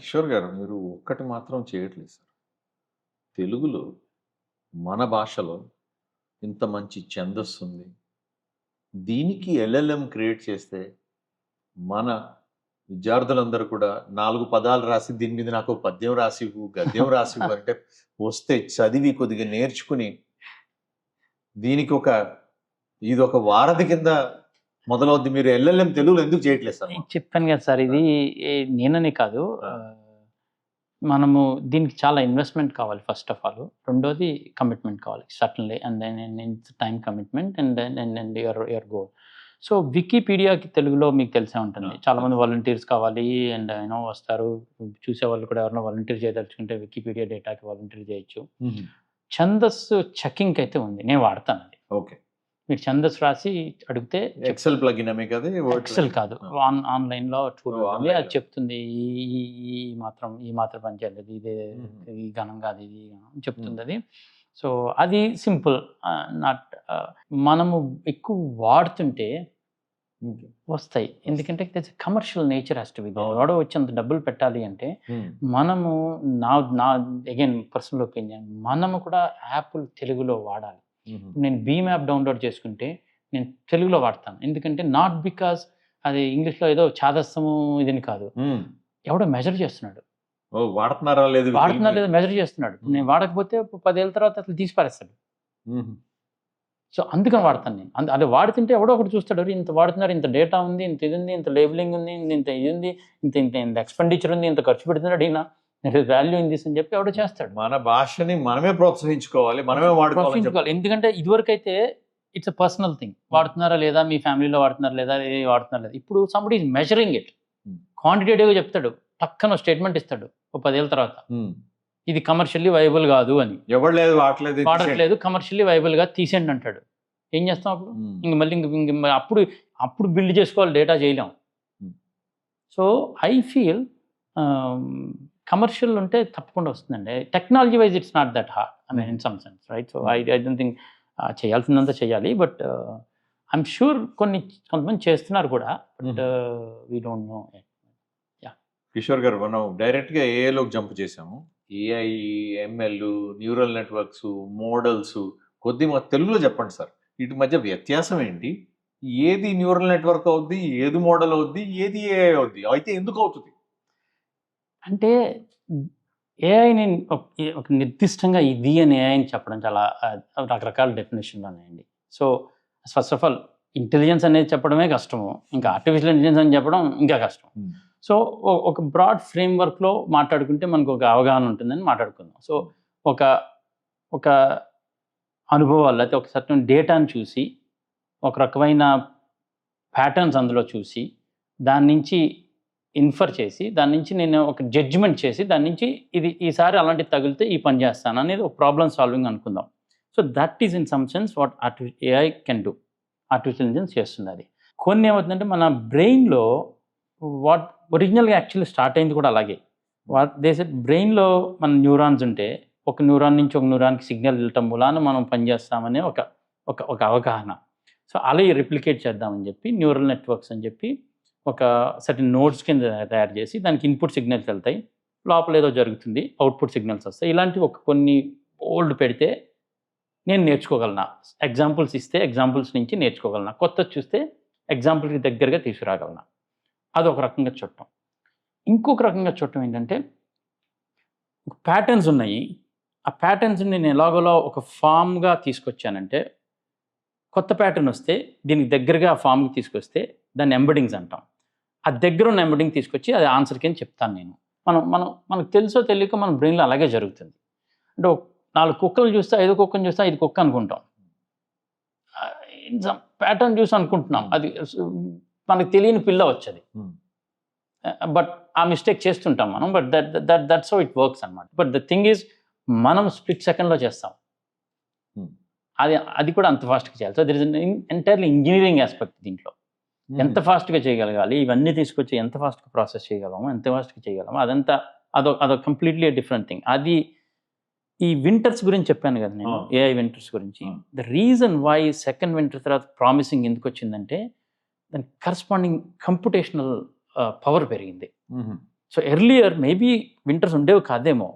కిషోర్ గారు మీరు ఒక్కటి మాత్రం చేయట్లేదు సార్. తెలుగులో మన భాషలో ఇంత మంచి ఛందస్సుంది. దీనికి ఎల్ఎల్ఎం క్రియేట్ చేస్తే మన విద్యార్థులందరూ కూడా 4 పదాలు రాసి దీని మీద నాకు పద్యం రాసివ్వు, గద్యం రాసివ్వు అంటే వస్తే చదివి కొద్దిగా నేర్చుకుని దీనికి ఇదొక వారధి కింద మొదలవుద్ది. మీరు ఎల్ఎల్ఎం తెలుగులో ఎందుకు చేయట్లేదు సార్? చెప్పాను కదా సార్, ఇది నేననే కాదు, మనము దీనికి చాలా ఇన్వెస్ట్మెంట్ కావాలి ఫస్ట్ ఆఫ్ ఆల్. రెండోది కమిట్మెంట్ కావాలి certainly, and then time commitment and your goal. So వికీపీడియాకి తెలుగులో మీకు తెలిసే ఉంటుంది, చాలా మంది వాలంటీర్స్ కావాలి అండ్ వస్తారు. చూసే వాళ్ళు కూడా ఎవరైనా వాలంటీర్ చేయదలుచుకుంటే వికీపీడియా డేటాకి వాలంటీర్ చేయొచ్చు. ఛందస్సు చెకింగ్ అయితే ఉంది, నేను వాడతాను అది. ఓకే, మీరు ఛందస్సు రాసి అడిగితే ఎక్సెల్ ప్లగిన్ కదా? ఎక్సెల్ కాదు, ఆన్లైన్లో టూల్ ఉంటుంది, అది చెప్తుంది ఈ మాత్రం పనిచేయలేదు, ఇదే ఈ గణం కాదు, ఇది చెప్తుంది అది. సో అది సింపుల్. నాట్ మనము ఎక్కువ వాడుతుంటే వస్తాయి, ఎందుకంటే commercial nature has to be there. వాడో వచ్చి అంత డబ్బులు పెట్టాలి అంటే మనము నా అగైన్ పర్సనల్ ఒపీనియన్, మనము కూడా యాప్లు తెలుగులో వాడాలి. నేను భీమ్ యాప్ డౌన్లోడ్ చేసుకుంటే నేను తెలుగులో వాడతాను, ఎందుకంటే నాట్ బికాజ్ అది ఇంగ్లీష్లో ఏదో చాదస్తము ఇదని కాదు, ఎవడో మెజర్ చేస్తున్నాడు, వాడుతున్నారా లేదు మెజర్ చేస్తున్నాడు. నేను వాడకపోతే 10 ఏళ్ళ తర్వాత అసలు తీసి పారేస్తాడు. సో అందుకని వాడతాను నేను. అదే వాడుతుంటే ఎవడో ఒకటి చూస్తాడు, ఇంత వాడుతున్నారు, ఇంత డేటా ఉంది, ఇంత ఇది ఉంది, ఇంత లేబులింగ్ ఉంది, ఇంత ఇది ఉంది, ఇంత ఎక్స్పెండిచర్ ఉంది, ఇంత ఖర్చు పెడుతున్నాడు, ఈయన వాల్యూ ఇన్ దిస్ అని చెప్పి ఎవడో చేస్తాడు. మన భాషని మనమే ప్రోత్సహించుకోవాలి, మనమే వాడుకోవాలి. ఎందుకంటే ఇదివరకు అయితే ఇట్స్ అ పర్సనల్ థింగ్, వాడుతున్నారా లేదా, మీ ఫ్యామిలీలో వాడుతున్నారా లేదా, వాడుతున్నారా లేదా. ఇప్పుడు సంబడి ఈజ్ మెజరింగ్ ఇట్, క్వాంటిటేటివ్గా చెప్తాడు, పక్కన స్టేట్మెంట్ ఇస్తాడు 10 ఏళ్ళ తర్వాత, ఇది కమర్షియల్లీ వైబుల్ కాదు అని. ఎవరు లేదు వాడట్లేదు, కమర్షియల్లీ వైబుల్ గా తీసేయండి అంటాడు. ఏం చేస్తాం అప్పుడు? ఇంక మళ్ళీ అప్పుడు బిల్డ్ చేసుకోవాలి, డేటా చేయలేం. సో ఐ ఫీల్ కమర్షియల్ ఉంటే తప్పకుండా వస్తుందండి. Technology wise it's not that hard, I mean in some sense, right? So I don't think చేయాల్సిందంతా చేయాలి, బట్ ఐఎమ్ షూర్ కొంతమంది చేస్తున్నారు కూడా, but we don't know. Kishore గారు, మనం డైరెక్ట్గా ఏఐలోకి జంప్ చేసాము. AI, ML, neural networks, models, కొద్దిగా తెలుగులో చెప్పండి సార్, వీటి మధ్య వ్యత్యాసం ఏంటి? ఏది న్యూరల్ నెట్వర్క్ అవుద్ది, ఏది మోడల్ అవుద్ది, ఏది ఏఐ అవుద్ది, అయితే ఎందుకు అవుతుంది? అంటే ఏఐని ఒక నిర్దిష్టంగా ఇది అని ఏఐని చెప్పడం చాలా రకరకాల డెఫినేషన్లు ఉన్నాయండి. So first of all intelligence అనేది చెప్పడమే కష్టము, ఇంకా ఆర్టిఫిషియల్ ఇంటెలిజెన్స్ అని చెప్పడం ఇంకా కష్టం. సో ఒక బ్రాడ్ ఫ్రేమ్వర్క్లో మాట్లాడుకుంటే మనకు ఒక అవగాహన ఉంటుందని మాట్లాడుకుందాం. సో ఒక అనుభవాలు అయితే ఒక సర్టన్ డేటాను చూసి, ఒక రకమైన ప్యాటర్న్స్ అందులో చూసి, దాని నుంచి ఇన్ఫర్ చేసి, దాని నుంచి నేను ఒక జడ్జిమెంట్ చేసి, దాని నుంచి ఇది ఈసారి అలాంటివి తగిలితే ఈ పని చేస్తాను అనేది ఒక ప్రాబ్లమ్ సాల్వింగ్ అనుకుందాం. So that is in some sense what AI can do, artificial intelligence చేస్తుంది. అది కొన్ని ఏమవుతుందంటే మన బ్రెయిన్లో వాట్ ఒరిజినల్గా యాక్చువల్లీ స్టార్ట్ అయింది కూడా అలాగే. బ్రెయిన్లో మన న్యూరాన్స్ ఉంటే ఒక న్యూరాన్ నుంచి ఒక న్యూరాన్కి సిగ్నల్ వెళ్ళటం మూలాన మనం పనిచేస్తామనే ఒక అవగాహన. సో అలా రిప్లికేట్ చేద్దామని చెప్పి న్యూరల్ నెట్వర్క్స్ అని చెప్పి ఒక సర్టన్ నోడ్స్ కింద తయారు చేసి దానికి ఇన్పుట్ సిగ్నల్స్ వెళ్తాయి, లోపల ఏదో జరుగుతుంది, అవుట్పుట్ సిగ్నల్స్ వస్తాయి. ఇలాంటివి కొన్ని ఓల్డ్ పెడితే నేను నేర్చుకోగలనా, ఎగ్జాంపుల్స్ ఇస్తే ఎగ్జాంపుల్స్ నుంచి నేర్చుకోగలనా, కొత్త చూస్తే ఎగ్జాంపుల్కి దగ్గరగా తీసుకురాగలనా, అదొక రకంగా చూడటం. ఇంకొక రకంగా చూడటం ఏంటంటే ప్యాటర్న్స్ ఉన్నాయి, ఆ ప్యాటర్న్స్ నేను ఎలాగోలా ఒక ఫామ్గా తీసుకొచ్చానంటే, కొత్త ప్యాటర్న్ వస్తే దీనికి దగ్గరగా ఆ ఫామ్కి తీసుకొస్తే దాన్ని ఎంబెడింగ్స్ అంటాం. ఆ దగ్గర ఉన్న ఎంబెడింగ్ తీసుకొచ్చి అది ఆన్సర్ కింద చెప్తాను నేను. మనకు తెలుసో తెలియక మన బ్రెయిన్లో అలాగే జరుగుతుంది. అంటే 4 కుక్కలు చూస్తే 5 కుక్కను చూస్తే 5 కుక్క అనుకుంటాం, ప్యాటర్న్ చూసి అనుకుంటున్నాం, అది మనకు తెలియని పిల్ల వచ్చేది. బట్ ఆ మిస్టేక్ చేస్తుంటాం మనం, but that's how it works అనమాట. బట్ ద థింగ్ ఈజ్ మనం స్ప్లిట్ సెకండ్లో చేస్తాం, అది కూడా అంత ఫాస్ట్గా చేయాలి. So there is entirely engineering aspect దీంట్లో. ఎంత ఫాస్ట్గా చేయగలగాలి, ఇవన్నీ తీసుకొచ్చి ఎంత ఫాస్ట్గా ప్రాసెస్ చేయగలము, ఎంత ఫాస్ట్గా చేయగలము, అదొక కంప్లీట్లీ డిఫరెంట్ థింగ్. అది ఈ వింటర్స్ గురించి చెప్పాను కదా నేను, ఏఐ వింటర్స్ గురించి. The reason why second winter తర్వాత ప్రామిసింగ్ ఎందుకు వచ్చిందంటే దాని కరస్పాండింగ్ కంప్యూటేషనల్ పవర్ పెరిగింది. సో ఎర్లియర్ మేబీ వింటర్స్ ఉండేవి కాదేమో,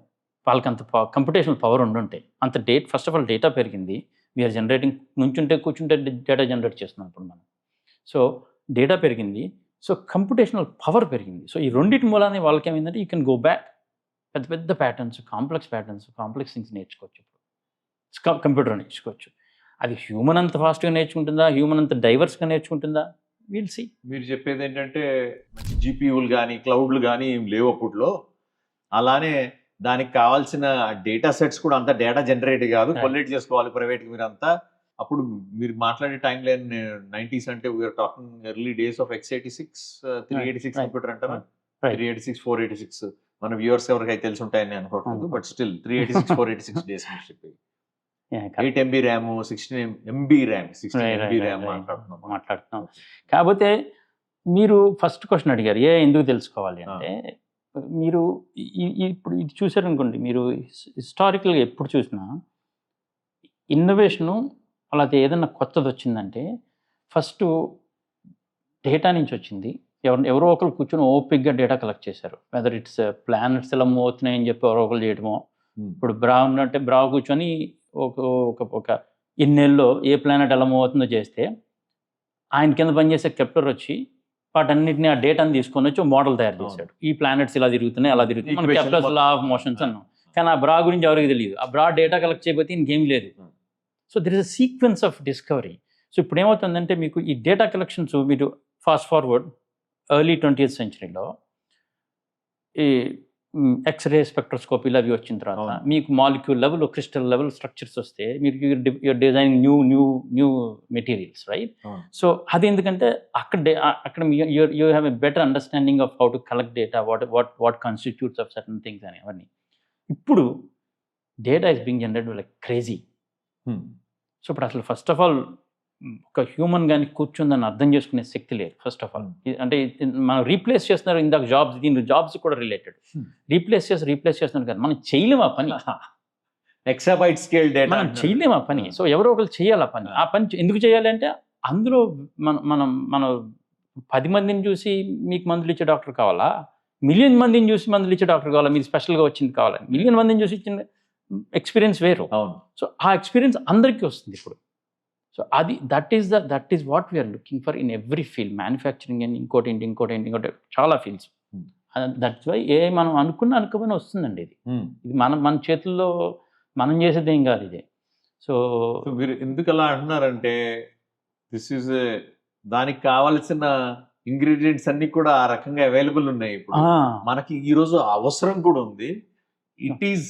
వాళ్ళకి అంత కంప్యూటేషనల్ పవర్ ఉండుంటే. అంత ఫస్ట్ ఆఫ్ ఆల్ డేటా పెరిగింది, వీఆర్ జనరేటింగ్, నుంచుంటే కూర్చుంటే డేటా జనరేట్ చేస్తున్నాం ఇప్పుడు మనం. సో డేటా పెరిగింది, సో కంప్యూటేషనల్ పవర్ పెరిగింది. సో ఈ రెండింటి మూలాన్ని వాళ్ళకి ఏమైందంటే యూ కెన్ గో బ్యాక్, పెద్ద పెద్ద ప్యాటర్న్స్, కాంప్లెక్స్ థింగ్స్ నేర్చుకోవచ్చు. కంప్యూటర్ నేర్చుకోవచ్చు. అది హ్యూమన్ అంత ఫాస్ట్గా నేర్చుకుంటుందా, హ్యూమన్ అంత డైవర్స్గా నేర్చుకుంటుందా, విల్ సీ. మీరు చెప్పేది ఏంటంటే జీపీయూలు కానీ క్లౌడ్లు కానీ ఏం లేవు అప్పట్లో, అలానే దానికి కావాల్సిన డేటా సెట్స్ కూడా అంత డేటా జనరేట్ కాదు, Right. కొల్లేట్ చేసుకోవాలి ప్రైవేట్కి మీరంతా. అప్పుడు మీరు మాట్లాడే టైం లైన్ 90s అంటే we're talking early days of x86 386 Right. Computer అంటారా, Right. 386 486 మన వ్యూవర్స్ ఎవరికైతే తెలిసి ఉంటాయని అనుకోవట్లేదు, బట్ స్టిల్ 386 486 డేస్ మీరు చెప్పేది. 8 MB RAM 16 MB RAM 16 MB RAM మాట్లాడుతున్నాం. కాకపోతే మీరు ఫస్ట్ క్వశ్చన్ అడిగారు, ఎందుకు తెలుసుకోవాలి అంటే, మీరు ఇప్పుడు ఇది చూసారనుకోండి, మీరు హిస్టారికల్గా ఎప్పుడు చూసినా ఇన్నోవేషను అలాగే ఏదన్నా కొత్తది వచ్చిందంటే ఫస్ట్ డేటా నుంచి వచ్చింది. ఎవరో ఒకరు కూర్చొని ఓపిక్గా డేటా కలెక్ట్ చేశారు. వెదర్ ఇట్స్ ప్లానెట్స్ ఎలా మూవ్ అవుతున్నాయని చెప్పి ఎవరో ఒకరు చేయడమో. ఇప్పుడు బ్రా ఉన్నట్టే బ్రా కూర్చొని ఒక ఇన్నేళ్ళలో ఏ ప్లానెట్ ఎలా మూవ్ అవుతుందో చేస్తే, ఆయన కింద పనిచేసే కెప్టర్ వచ్చి వాటన్నిటిని ఆ డేటాని తీసుకొని వచ్చి మోడల్ తయారు చేశాడు. ఈ ప్లానెట్స్ ఇలా తిరుగుతున్నాయి, అలా తిరుగుతున్నాయి, మన కెప్టర్స్ లా ఆఫ్ మోషన్స్ అన్నాం. కానీ ఆ బ్రా గురించి ఎవరికి తెలియదు. ఆ బ్రా డేటా కలెక్ట్ చేయకపోతే ఇంకేం లేదు. So there is a sequence of discovery. So ఇప్పుడు ఏమవుతుందంటే మీకు ఈ డేటా కలెక్షన్స్, మీరు ఫాస్ట్ ఫార్వర్డ్ ఎర్లీ 20th centuryలో ఈ ఎక్స్రే స్పెక్ట్రోస్కోపీలు అవి వచ్చిన తర్వాత మీకు molecule level, crystal level structures వస్తే మీరు you're designing new materials, right? So అది ఎందుకంటే అక్కడ you have a better understanding of how to collect data, what constitutes of certain things అని అవన్నీ. ఇప్పుడు data is being generated like crazy. So ఇప్పుడు అసలు ఫస్ట్ ఆఫ్ ఆల్ ఒక human కానీ కూర్చుందని అర్థం చేసుకునే శక్తి లేదు ఫస్ట్ ఆఫ్ ఆల్. అంటే మనం రీప్లేస్ చేస్తున్నారు ఇందాక జాబ్స్, దీని జాబ్స్ కూడా రిలేటెడ్. రీప్లేస్ చేస్తున్నారు కదా, మనం చేయలేము ఆ పని. ఎక్సాబైట్ స్కేల్ డేటా మనం చేయలేము ఆ పని. సో ఎవరో ఒకరు చేయాలి ఆ పని. ఆ పని ఎందుకు చేయాలి అంటే, అందులో మనం 10 మందిని చూసి మీకు మందులు ఇచ్చే డాక్టర్ కావాలా, మిలియన్ మందిని చూసి మందులు ఇచ్చే డాక్టర్ కావాలా, మీరు స్పెషల్గా వచ్చింది కావాలా? మిలియన్ మందిని చూసి ఇచ్చిన ఎక్స్పీరియన్స్ వేరు. అవును. సో ఆ ఎక్స్పీరియన్స్ అందరికీ వస్తుంది ఇప్పుడు. సో అది that is what we're looking for in every field, manufacturing అని ఇంకోటి చాలా ఫీల్డ్స్. దట్స్ వై మనం అనుకుని వస్తుందండి. ఇది మన చేతుల్లో మనం చేసేది ఏం కాదు ఇది. సో మీరు ఎందుకు అలా అంటున్నారంటే, దిస్ ఈజ్ దానికి కావాల్సిన ఇంగ్రీడియంట్స్ అన్ని కూడా ఆ రకంగా అవైలబుల్ ఉన్నాయి. ఇప్పుడు మనకి ఈ రోజు అవసరం కూడా ఉంది. It is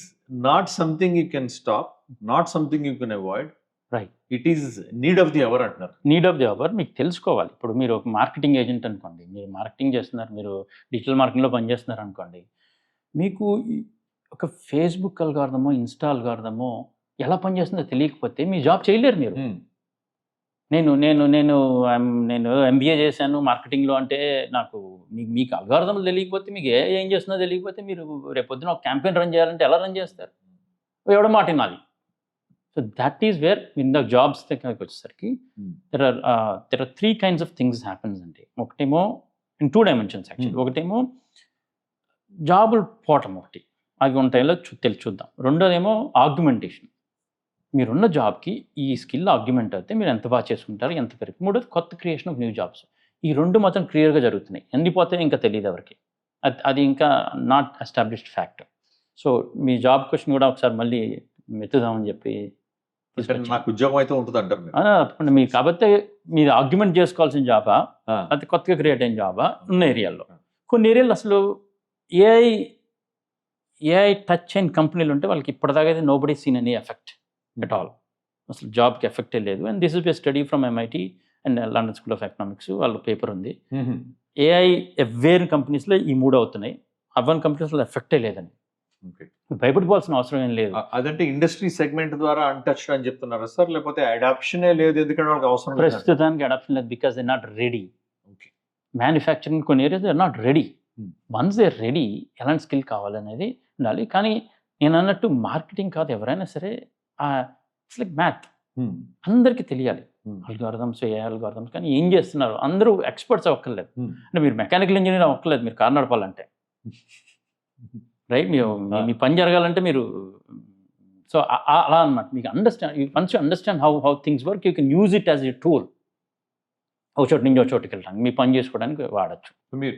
not something you can stop, not something you can avoid. Right. It is need of the hour అంటున్నారు. నీడ్ ఆఫ్ ది అవర్ మీకు తెలుసుకోవాలి. ఇప్పుడు మీరు ఒక మార్కెటింగ్ ఏజెంట్ అనుకోండి, మీరు మార్కెటింగ్ చేస్తున్నారు, మీరు డిజిటల్ మార్కెటింగ్లో పనిచేస్తున్నారు అనుకోండి, మీకు ఒక ఫేస్బుక్ అల్గారిథమో, ఇన్స్టా అల్గారిథమో ఎలా పనిచేస్తుందో తెలియకపోతే మీ జాబ్ చేయలేరు మీరు. నేను ఎంబీఏ చేశాను మార్కెటింగ్లో అంటే, నాకు మీకు అల్గారిథం తెలియకపోతే, మీకు ఏం చేస్తుందో తెలియకపోతే, మీరు రేపొద్దున ఒక క్యాంపెయిన్ రన్ చేయాలంటే ఎలా రన్ చేస్తారు? ఎవడో మాట వినాలి. So that is where in the jobs దగ్గరికి వచ్చేసరికి there are 3 kinds of things happens అండి. ఒకటేమో ఇన్ 2 dimensions యాక్చువల్లీ. ఒకటేమో జాబులు పోవటం, ఒకటి అవి ఉంటాయో చూద్దాం. రెండోదేమో ఆగ్యుమెంటేషన్. మీరున్న జాబ్కి ఈ స్కిల్ ఆర్గ్యుమెంట్ అయితే మీరు ఎంత బాగా చేసుకుంటారు, ఎంత పెరిగి. మూడోది కొత్త క్రియేషన్ ఆఫ్ న్యూ జాబ్స్. ఈ 2 మాత్రం క్లియర్గా జరుగుతున్నాయి. ఎండిపోతే ఇంకా తెలియదు ఎవరికి, అది ఇంకా not established fact. So me job question కూడా ఒకసారి మళ్ళీ మెత్తుదామని చెప్పి, నాకు ఉద్యోగం అయితే ఉంటుంది అంటారు తప్పకుండా. మీకు కాబట్టి మీరు ఆర్గ్యుమెంట్ చేసుకోవాల్సిన జాబా, అది కొత్తగా క్రియేట్ అయిన జాబా ఉన్న ఏరియాల్లో. కొన్ని ఏరియాలో అసలు ఏఐ టచ్ అయిన కంపెనీలు ఉంటే వాళ్ళకి ఇప్పటిదాకా అయితే nobody seen any effect at all. అసలు జాబ్కి ఎఫెక్టే లేదు. And this is a study from MIT and London school of economics, వాళ్ళ పేపర్ ఉంది. ఏఐ వేరే కంపెనీస్లో ఈ 3 అవుతున్నాయి, అవన్ కంపెనీస్లో ఎఫెక్టే లేదని. భయపడిపోవాల్సిన అవసరం ఏం లేదు. అదంటే ఇండస్ట్రీ సెగ్మెంట్ ద్వారా అన్టచ్డ్ అని చెప్తున్నారు సార్, లేకపోతే అడాప్షనే లేదు ఎందుకంటే వాళ్ళకి అవసరం? ప్రస్తుతానికి అడాప్షన్ లేదు, because they not ready. Manufacturing కొన్ని areas they are not ready. Once they ready, ఎలాంటి స్కిల్ కావాలనేది ఉండాలి. కానీ నేను అన్నట్టు మార్కెటింగ్ కాదు, ఎవరైనా సరే ఇట్స్ లైక్ మ్యాథ్, అందరికీ తెలియాలి. అల్గారిథమ్స్, ఏ అల్గారిథమ్స్, కానీ ఏం చేస్తున్నారు అందరూ ఎక్స్పర్ట్స్ అవ్వక్కర్లేదు. అంటే మీరు మెకానికల్ ఇంజనీర్ అవ్వక్కర్లేదు మీరు కారు నడపాలంటే. రైట్. మీ పని జరగాలంటే మీరు సో అలా అనమాట. మీకు once you understand how things work, you can use it as a tool. ఒక చోటు నుంచి ఒక చోటుకి వెళ్ళడానికి, మీ పని చేసుకోవడానికి వాడచ్చు. మీరు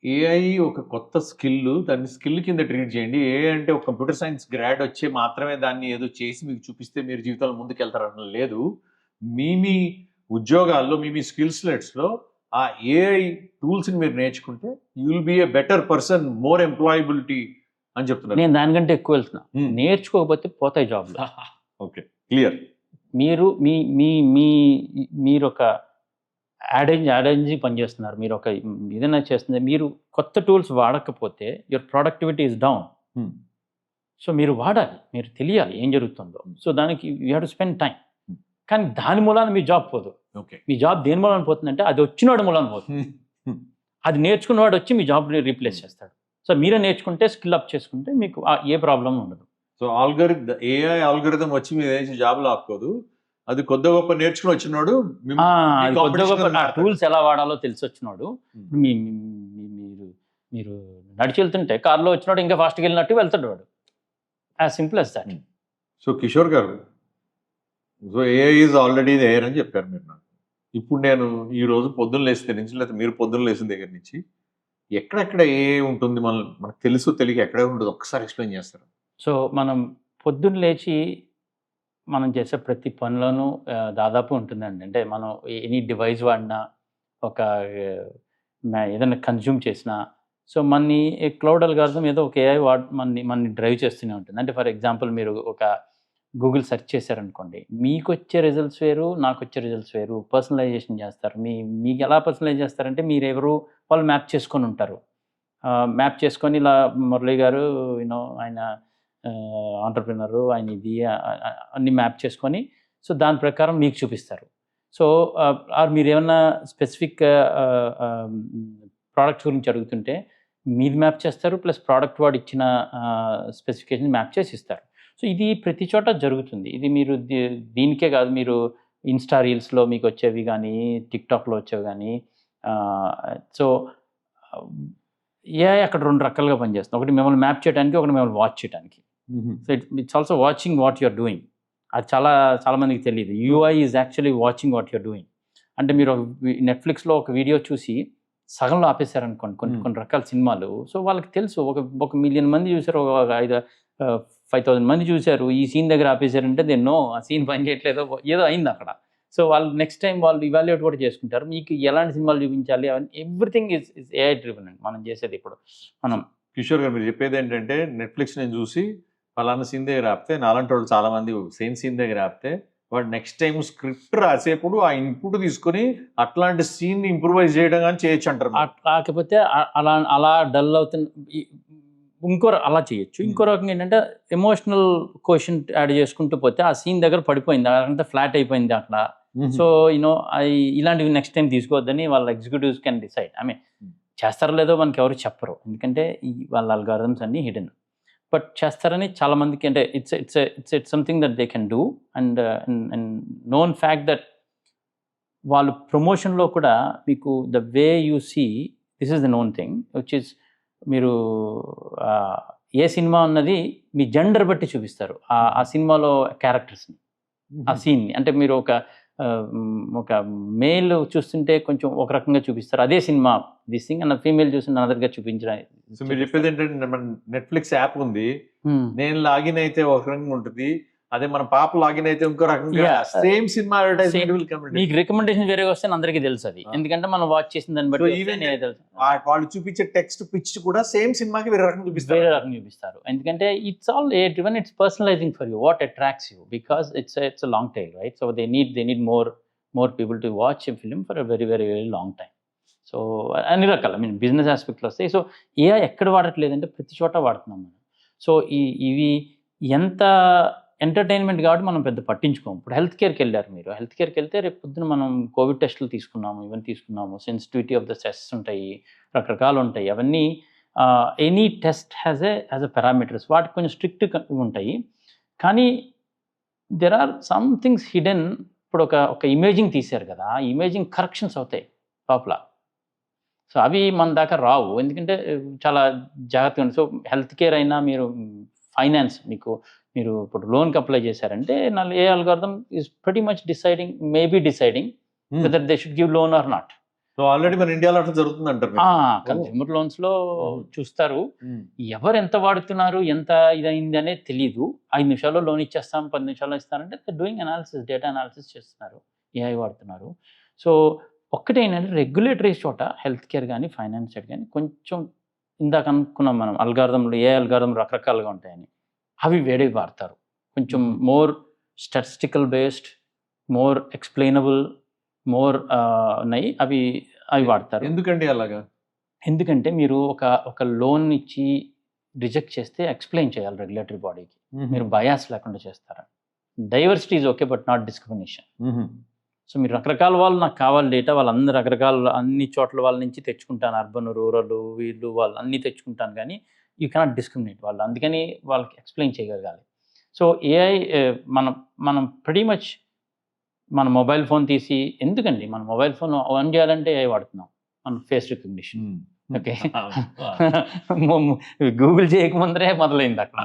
ఏఐ ఒక కొత్త స్కిల్, దాన్ని స్కిల్ కింద ట్రీట్ చేయండి. ఏఐ అంటే ఒక కంప్యూటర్ సైన్స్ గ్రాడ్ వచ్చి మాత్రమే దాన్ని ఏదో చేసి మీకు చూపిస్తే మీరు జీవితంలో ముందుకు వెళ్తారని లేదు. మీ ఉద్యోగాల్లో మీ స్కిల్ సెట్స్లో ఆ ఏఐ టూల్స్ని మీరు నేర్చుకుంటే you will be A better person, more employability అని చెప్తున్నారు. నేను దానికంటే ఎక్కువ వెళ్తున్నా. నేర్చుకోకపోతే పోతాయి జాబ్లో. Okay, clear. మీరు ఒక యాడెంజీ పనిచేస్తున్నారు, మీరు ఒక ఏదైనా చేస్తుంది, మీరు కొత్త టూల్స్ వాడకపోతే your productivity is down. So మీరు వాడాలి, మీరు తెలియాలి ఏం జరుగుతుందో. సో దానికి you have to spend time. కానీ దాని మూలాన మీ జాబ్ పోదు. ఓకే, మీ జాబ్ దేని మూలాన పోతుందంటే అది వచ్చినవాడు మూలాన పోతుంది. అది నేర్చుకున్నవాడు వచ్చి మీ జాబ్ రీప్లేస్ చేస్తాడు. సో మీరే నేర్చుకుంటే, స్కిల్ అప్ చేసుకుంటే మీకు ఏ ప్రాబ్లం ఉండదు. సో ఏఐ ఆల్గరిథం వచ్చి మీరు వేసి జాబ్లో ఆపుకోదు. అది కొద్ది గొప్ప నేర్చుకుని వచ్చినాడు, టూల్స్ ఎలా వాడాలో తెలిసి వచ్చినాడు. మీరు నడిచి వెళ్తుంటే కార్లో వచ్చినాడు ఇంకా ఫాస్ట్గా వెళ్ళినట్టు వెళ్తాడు వాడు. As simple as that. So Kishore గారు, so AI is already there అని చెప్పారు మీరు నాకు. ఇప్పుడు నేను ఈ రోజు పొద్దున్న లేస్తే నుంచి, లేకపోతే మీరు పొద్దున్న లేచిన దగ్గర నుంచి ఎక్కడెక్కడ ఏఐ ఉంటుంది మనకు తెలుసు తెలియక ఎక్కడే ఉంటుంది, ఒక్కసారి ఎక్స్ప్లెయిన్ చేస్తారు. సో మనం పొద్దున్న లేచి మనం చేసే ప్రతి పనిలోనూ దాదాపు ఉంటుందండి. అంటే మనం ఎనీ డివైస్ వాడినా, ఒక ఏదైనా కన్జ్యూమ్ చేసినా, సో మనని క్లౌడ్ అల్గారిథం ఏదో ఒక ఏఐ మనని డ్రైవ్ చేస్తూనే ఉంటుంది. అంటే ఫర్ ఎగ్జాంపుల్ మీరు ఒక గూగుల్ సెర్చ్ చేశారనుకోండి, మీకు వచ్చే రిజల్ట్స్ వేరు, నాకు వచ్చే రిజల్ట్స్ వేరు. పర్సనలైజేషన్ చేస్తారు. మీకు ఎలా పర్సనలైజ్ చేస్తారంటే, మీరు వాళ్ళు మ్యాప్ చేసుకొని ఉంటారు. మ్యాప్ చేసుకొని ఇలా మురళి గారు ఆయన ఆంటర్ప్రినరు, ఆయన ఇది అన్ని మ్యాప్ చేసుకొని, సో దాని ప్రకారం మీకు చూపిస్తారు. సో మీరు ఏమన్నా స్పెసిఫిక్ ప్రోడక్ట్స్ గురించి అడుగుతుంటే మీది మ్యాప్ చేస్తారు, ప్లస్ ప్రోడక్ట్ వాడు ఇచ్చిన స్పెసిఫికేషన్ మ్యాప్ చేసి ఇస్తారు. సో ఇది ప్రతి చోట జరుగుతుంది. ఇది మీరు దీనికే కాదు, మీరు ఇన్స్టా రీల్స్లో మీకు వచ్చేవి కానీ, టిక్టాక్లో వచ్చేవి కానీ. సో ఏఐ అక్కడ రెండు రకాలుగా పనిచేస్తుంది. ఒకటి మిమ్మల్ని మ్యాప్ చేయడానికి, ఒకటి మిమ్మల్ని వాచ్ చేయడానికి. So it's also watching what you're doing. అది చాలా మందికి తెలియదు. UI is actually watching what you're doing. అంటే మీరు నెట్ఫ్లిక్స్లో ఒక వీడియో చూసి సగంలో ఆపేశారనుకోండి, కొన్ని రకాల సినిమాలు. సో వాళ్ళకి తెలుసు, ఒక 1 మిలియన్ మంది చూసారు, ఒక 5,000 మంది చూశారు, ఈ సీన్ దగ్గర ఆపేశారంటే నో, ఆ సీన్ పని చేయట్లేదో ఏదో అయింది అక్కడ. సో వాళ్ళు నెక్స్ట్ టైం వాళ్ళు ఇవాల్యుయేట్ కూడా చేసుకుంటారు. మీకు ఎలాంటి సినిమాలు చూపించాలి, అవన్నీ ఎవ్రీథింగ్ ఇస్ ఏఐ డ్రివెన్ అండి మనం చేసేది. ఇప్పుడు మనం కిషోర్ గారు మీరు చెప్పేది ఏంటంటే, నెట్ఫ్లిక్స్ నేను చూసి ఫలానా సీన్ దగ్గర ఆపితే, నాలాంటి వాళ్ళు చాలా మంది సేమ్ సీన్ దగ్గర ఆపితే వాడు నెక్స్ట్ టైం స్క్రిప్ట్ రాసేప్పుడు ఆ ఇన్పుట్ తీసుకుని అట్లాంటి సీన్ ఇంప్రూవైజ్ చేయడం కానీ చేయొచ్చు అంటారు. కాకపోతే అలా డల్ అవుతున్న అలా చేయొచ్చు. ఇంకో రకంగా ఏంటంటే, ఎమోషనల్ క్వశ్చన్ యాడ్ చేసుకుంటూ పోతే ఆ సీన్ దగ్గర పడిపోయింది, అదంతా ఫ్లాట్ అయిపోయింది అక్కడ. సో ఇలాంటివి నెక్స్ట్ టైం తీసుకోవద్దని వాళ్ళ ఎగ్జిక్యూటివ్స్ కెన్ డిసైడ్. చేస్తారో లేదో మనకి ఎవరు చెప్పరు, ఎందుకంటే వాళ్ళ అల్గారిథమ్స్ అన్నీ హిడెన్. బట్ చేస్తారని చాలా మందికి, అంటే it's something that they can do. And known fact that వాళ్ళు ప్రమోషన్లో కూడా మీకు the way you see, this is the known thing which is, మీరు ఏ సినిమా ఉన్నది మీ జెండర్ బట్టి చూపిస్తారు ఆ సినిమాలో క్యారెక్టర్స్ని, ఆ సీన్ని. అంటే మీరు ఒక మేల్ చూస్తుంటే కొంచెం ఒక రకంగా చూపిస్తారు అదే సినిమా దిస్ థింగ్, అన్న ఫీమేల్ చూస్తుంటే అనదర్గా చూపించడానికి. సో మీరు చెప్పేది ఏంటంటే, మన నెట్ఫ్లిక్స్ యాప్ ఉంది, నేను లాగిన్ అయితే ఒక రకంగా ఉంటుంది, అదే మన పాప లాగిన్ అయితే ఇంకో రకంగా సేమ్ సినిమా అడ్వర్టైజ్మెంట్. మీకు రికమెండేషన్ వేరే వస్తే అందరికీ తెలుసు అది, ఎందుకంటే మనం వాచ్ చేసిన దాన్ని బట్టి వాళ్ళు చూపించే టెక్స్ట్ పిచ్ కూడా సేమ్ సినిమాకి వేరే రకంగా చూపిస్తారు. ఎందుకంటే it's all AI driven, it's personalising for you, what attracts you, because it's long tail, right? So they need more people to watch a film for a very very very long time. So అన్ని రకాల business ఆస్పెక్ట్లో వస్తాయి. So AI ఎక్కడ వాడట్లేదంటే ప్రతి చోట వాడుతున్నాం మనం. So ఇవి ఎంత ఎంటర్టైన్మెంట్ కాబట్టి మనం పెద్ద పట్టించుకోము. ఇప్పుడు హెల్త్ కేర్కి వెళ్ళారు మీరు, హెల్త్ కేర్కి వెళ్తే రేపు పొద్దున మనం కోవిడ్ టెస్టులు తీసుకున్నాము, ఇవన్నీ తీసుకున్నాము, సెన్సిటివిటీ ఆఫ్ ద టెస్ట్స్ ఉంటాయి, రకరకాలు ఉంటాయి. అవన్నీ any test has a parameters, వాటికి కొంచెం స్ట్రిక్ట్ ఉంటాయి. కానీ there are some things hidden. ఇప్పుడు ఒక ఇమేజింగ్ తీశారు కదా, ఆ ఇమేజింగ్ కరెక్షన్స్ అవుతాయి లోపల. సో అవి మన దాకా రావు, ఎందుకంటే చాలా జాగ్రత్తగా ఉంది. సో హెల్త్ కేర్ అయినా మీరు ఫైనాన్స్ మీరు ఇప్పుడు లోన్కి అప్లై చేశారంటే a algorithm is pretty much deciding whether they should give loan or not. So already మన ఇండియాలో అట్లా జరుగుతుంది అంటారు మీరు. కన్స్యూమర్ లోన్స్ లో Mhm. చూస్తారు ఎవరు ఎంత వాడుతున్నారు, ఎంత ఇదైంది అనేది తెలియదు. 5 నిమిషాల్లో లోన్ ఇచ్చేస్తాం, 10 నిమిషాల్లో ఇస్తానంటే డూయింగ్ అనాలిసిస్, డేటా అనాలిసిస్ చేస్తున్నారు, ఏఐ వాడుతున్నారు. సో ఒక్కటేంటంటే రెగ్యులేటరీ చోట హెల్త్ కేర్ కానీ ఫైనాన్స్ సైడ్ కానీ కొంచెం ఇందాక అనుకున్నాం మనం అల్గారిథంలు, ఏ అల్గారిథం రకరకాలుగా ఉంటాయని, అవి వేరే వాడతారు. కొంచెం more statistical based, more explainable, more ఉన్నాయి, అవి వాడతారు. ఎందుకండి అలాగా? ఎందుకంటే మీరు ఒక లోన్ ఇచ్చి రిజెక్ట్ చేస్తే ఎక్స్ప్లెయిన్ చేయాలి రెగ్యులేటరీ బాడీకి, మీరు బయాస్ లేకుండా చేస్తారా. Diversity is okay but not discrimination. So మీరు రకరకాల వాళ్ళు నాకు కావాలి డేటా, వాళ్ళందరూ రకరకాల అన్ని చోట్ల వాళ్ళ నుంచి తెచ్చుకుంటాను, అర్బన్, రూరల్, వీళ్ళు వాళ్ళు అన్నీ తెచ్చుకుంటాను, కానీ యూ కెనాట్ డిస్క్రిమినేట్ వాళ్ళు, అందుకని వాళ్ళకి ఎక్స్ప్లెయిన్ చేయగలగాలి. సో ఏఐ మనం ప్రెటీ మచ్ మన మొబైల్ ఫోన్ తీసి, ఎందుకండి మన మొబైల్ ఫోన్ ఆన్ చేయాలంటే ఏఐ వాడుతున్నాం, మన ఫేస్ రికగ్నిషన్. ఓకే, గూగుల్ చేయకముందరే మొదలైంది అక్కడ.